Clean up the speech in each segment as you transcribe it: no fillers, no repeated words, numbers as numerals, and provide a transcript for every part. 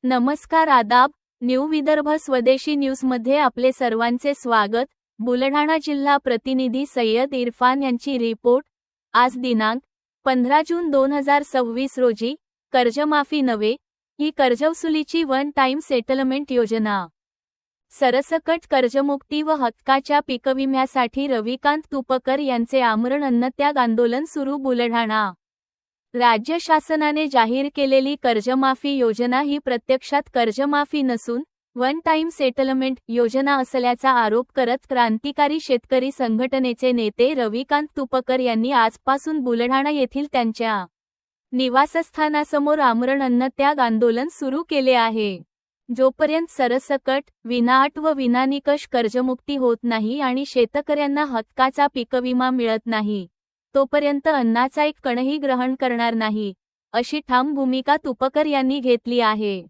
नमस्कार आदाब, न्यू विदर्भ स्वदेशी न्यूजमध्ये आपले सर्वांचे स्वागत। बुलढाणा जिल्हा प्रतिनिधी सय्यद इरफान यांची रिपोर्ट। आज दिनांक 15 जून 2026 रोजी कर्जमाफी नव्हे, ही कर्जवसुलीची वन टाइम सेटलमेंट योजना। सरसकट कर्जमुक्ती व हक्काच्या पीकविम्यासाठी रविकांत तुपकर यांचे आमरण अन्नत्याग आंदोलन सुरू। बुलढाणा राज्य शासनाने जाहीर केलेली कर्जमाफी योजना ही प्रत्यक्षात कर्जमाफी नसून वन टाइम सेटलमेंट योजना असल्याचा आरोप करत क्रांतिकारी शेतकरी संघटनेचे नेते रविकांत तुपकर यांनी आजपासून बुलढाणा येथील त्यांच्या निवासस्थानासमोर आमरण अन्नत्याग आंदोलन सुरू केले आहे। जोपर्यंत सरसकट, विनाअट व विनानिकष कर्जमुक्ती होत नाही आणि शेतकऱ्यांना हक्काचा पीकविमा मिळत नाही, तोपर्यंत अन्नाचा एक कणही ग्रहण करणार नाही, अशी ठाम भूमिका तुपकर यांनी घेतली आहे।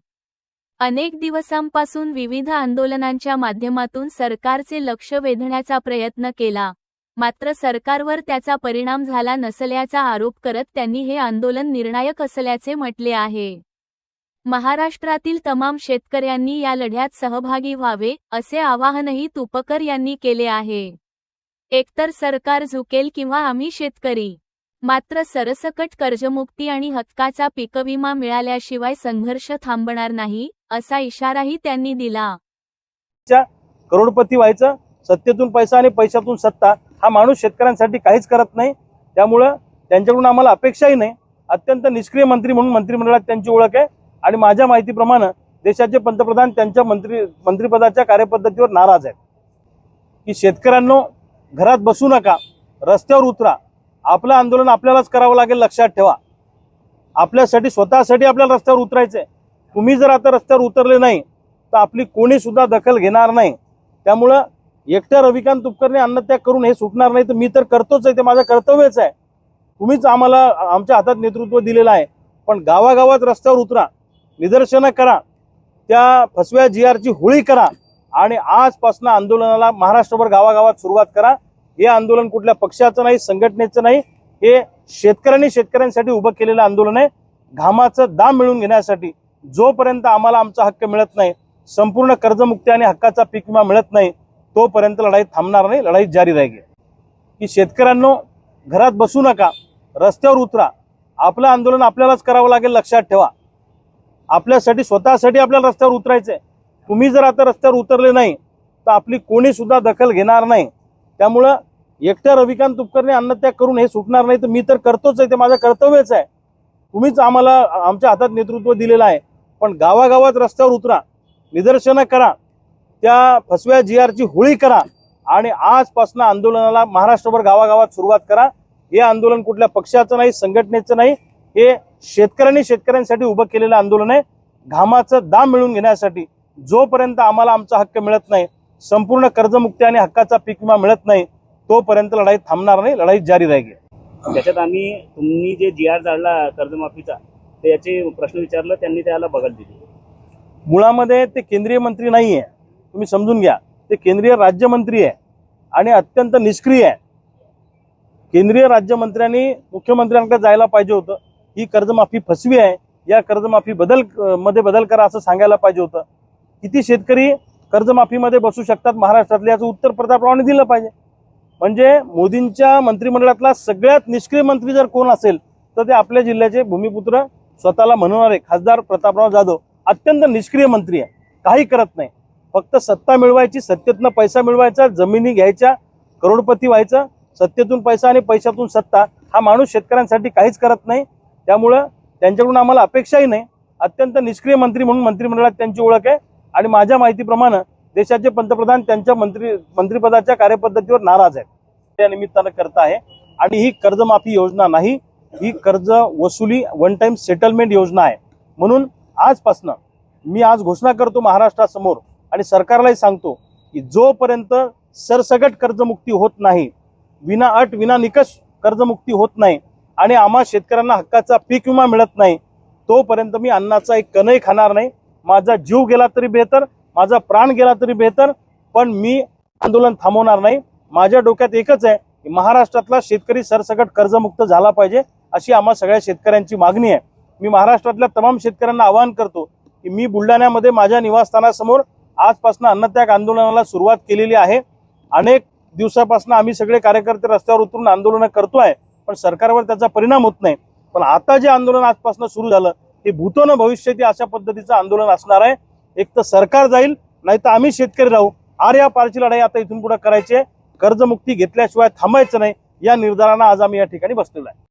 अनेक दिवसांपासून विविध आंदोलनांच्या माध्यमातून सरकारचे लक्ष वेधण्याचा प्रयत्न केला, मात्र सरकारवर त्याचा परिणाम झाला नसल्याचा आरोप करत त्यांनी हे आंदोलन निर्णायक असल्याचे म्हटले आहे। महाराष्ट्रातील तमाम शेतकऱ्यांनी या लढ्यात सहभागी व्हावे, असे आवाहनही तुपकर यांनी केले आहे। एकतर सरकार झुकेल किंवा आम्ही शेतकरी, मात्र सरसकट कर्जमुक्ती आणि हक्काचा पीकविमा मिळाल्याशिवाय संघर्ष थांबणार नाही, असा इशाराही त्यांनी दिला। करोडपती व्हायचं, सत्तेतून पैसा आणि पैशातून सत्ता, हा माणूस शेतकऱ्यांसाठी काहीच करत नाही। त्यामुळे त्यांच्याकडून आम्हाला अपेक्षाही नाही। अत्यंत निष्क्रिय मंत्री म्हणून मंत्रिमंडळात त्यांची ओळख आहे आणि माझ्या माहितीप्रमाणे देशाचे पंतप्रधान त्यांच्या मंत्रिपदाच्या कार्यपद्धतीवर नाराज आहेत। की शेतकऱ्यांनो, घरात बसू नका, रस्त्यावर उतरा। आपलं आंदोलन आपल्यालाच करावं लागेल, लक्षात ठेवा। आपल्यासाठी, स्वतःसाठी आपल्याला रस्त्यावर उतरायचंय। तुम्ही जर आता रस्त्यावर उतरले नाही तर आपली कोणी सुद्धा दखल घेणार नाही। त्यामुळं एकट्या रविकांत तुपकरने अन्नत्याग करून हे सुटणार नाही, तर मी तर करतोच आहे, ते माझं कर्तव्यच आहे। तुम्हीच आम्हाला आमच्या हातात नेतृत्व दिलेलं आहे, पण गावागावात रस्त्यावर उतरा, निदर्शनं करा, त्या फसव्या जीआरची होळी करा आणि आजपासून आंदोलनाला महाराष्ट्रभर गावागावात सुरुवात करा। हे आंदोलन कुठल्या पक्षाचं नाही, संघटनेचं नाही, हे शेतकऱ्यांसाठी उभं केलेलं आंदोलन आहे। घामाचं दाम मिळवून घेण्यासाठी जोपर्यंत आम्हाला आमचा हक्क मिळत नाही, संपूर्ण कर्जमुक्ती आणि हक्काचा पीक विमा मिळत नाही, तोपर्यंत लढाई थांबणार नाही, लढाई जारी राहील। की शेतकऱ्यांनो, घरात बसू नका, रस्त्यावर उतरा। आपलं आंदोलन आपल्यालाच करावं लागेल, लक्षात ठेवा। आपल्यासाठी, स्वतःसाठी आपल्याला रस्त्यावर उतरायचंय। तुम्ही जर आता रस्त्यावर उतरले नाही तर आपली कोणी सुद्धा दखल घेणार नाही। त्यामुळं एकट्या रविकांत तुपकरने अन्नत्याग करून हे सुटणार नाही, तर मी तर करतोच आहे, ते माझं कर्तव्यच आहे। तुम्हीच आम्हाला आमच्या हातात नेतृत्व दिलेलं आहे, पण गावागावात रस्त्यावर उतरा, निदर्शनं करा, त्या फसव्या जीआरची होळी करा आणि आजपासून आंदोलनाला महाराष्ट्रभर गावागावात सुरुवात करा। हे आंदोलन कुठल्या पक्षाचं नाही, संघटनेचं नाही, हे शेतकऱ्यांसाठी उभं केलेलं आंदोलन आहे। घामाचं दाम मिळवून घेण्यासाठी जोपर्यंत आम्हाला आमचा हक्क मिळत नाही, संपूर्ण कर्जमुक्ती आणि हक्काचा पीक विमा मिळत नाही, तोपर्यंत लढाई थांबणार नाही, लढाई जारी राहील। त्याच्यात तुम्ही जे जीआर जाळला कर्जमाफीचा, ते याचे प्रश्न विचारलं, त्यांनी त्याला बगल दिली। मुळामध्ये ते केंद्रीय मंत्री नाही आहे, तुम्ही समजून घ्या। ते केंद्रीय राज्यमंत्री आहे आणि अत्यंत निष्क्रिय आहे। केंद्रीय राज्यमंत्र्यांनी मुख्यमंत्र्यांकडे जायला पाहिजे होतं। ही कर्जमाफी फसवी आहे, या कर्जमाफी मध्ये बदल करा असं सांगायला पाहिजे होतं। किती शेतकरी कर्जमाफीमध्ये बसू शकतात महाराष्ट्रातले, याचं उत्तर प्रतापरावांनी दिलं पाहिजे। म्हणजे मोदींच्या मंत्रिमंडळातला सगळ्यात निष्क्रिय मंत्री जर कोण असेल तर ते आपल्या जिल्ह्याचे भूमिपुत्र स्वतःला म्हणणारे खासदार प्रतापराव जाधव अत्यंत निष्क्रिय मंत्री आहे, काही करत नाही। फक्त सत्ता मिळवायची, सत्तेतनं पैसा मिळवायचा, जमिनी घ्यायच्या, करोडपती व्हायचं, सत्तेतून पैसा आणि पैशातून सत्ता, हा माणूस शेतकऱ्यांसाठी काहीच करत नाही। त्यामुळं त्यांच्याकडून आम्हाला अपेक्षाही नाही। अत्यंत निष्क्रिय मंत्री म्हणून मंत्रिमंडळात त्यांची ओळख आहे आणि माझ्या माहितीप्रमाणे देशाचे पंतप्रधान त्यांच्या मंत्रिपदाच्या कार्यपद्धतीवर नाराज आहेत। त्या निमित्तानं करत आहे आणि ही कर्जमाफी योजना नाही, ही कर्ज वसुली वन टाइम सेटलमेंट योजना आहे। म्हणून आजपासून मी आज घोषणा करतो महाराष्ट्रासमोर आणि सरकारलाही सांगतो की जोपर्यंत सरसकट कर्जमुक्ती होत नाही, विनाअट विनानिकष कर्जमुक्ती होत नाही आणि आम्हा शेतकऱ्यांना हक्काचा पीक विमा मिळत नाही, तोपर्यंत मी अन्नाचा एक कणही खाणार नाही। माझा जीव गेला तरी बेहतर, माझा प्राण गेला तरी बेहतर, पण मी आंदोलन थांबवणार नाही. माझ्या डोक्यात एकच आहे की महाराष्ट्रातला शेतकरी सरसकट कर्जमुक्त झाला पाहिजे, अशी आम्हा सगळ्या शेतकऱ्यांची मागणी आहे. मी महाराष्ट्रातल्या तमाम शेतकऱ्यांना आवाहन करतो की मी बुलढाण्यामध्ये माझ्या निवासस्थानासमोर आजपासून अन्नत्याग आंदोलनाला सुरुवात केलेली आहे. अनेक दिवसापासून आम्ही सगळे कार्यकर्ते रस्त्यावर उतरून आंदोलन करतोय, पण सरकारवर त्याचा परिणाम होत नाही. पण आता जे आंदोलन आजपासून सुरू झालं ते भूतो न भविष्यती अशा पद्धतीचं आंदोलन असणार आहे. एक तर सरकार जाईल, नाही तर आम्ही शेतकरी राहू. आर या पारची लढाई आता इथून पुढे करायची आहे. कर्जमुक्ती घेतल्याशिवाय थांबायचं नाही, या निर्धारानं आज आम्ही या ठिकाणी बसलेलो आहे.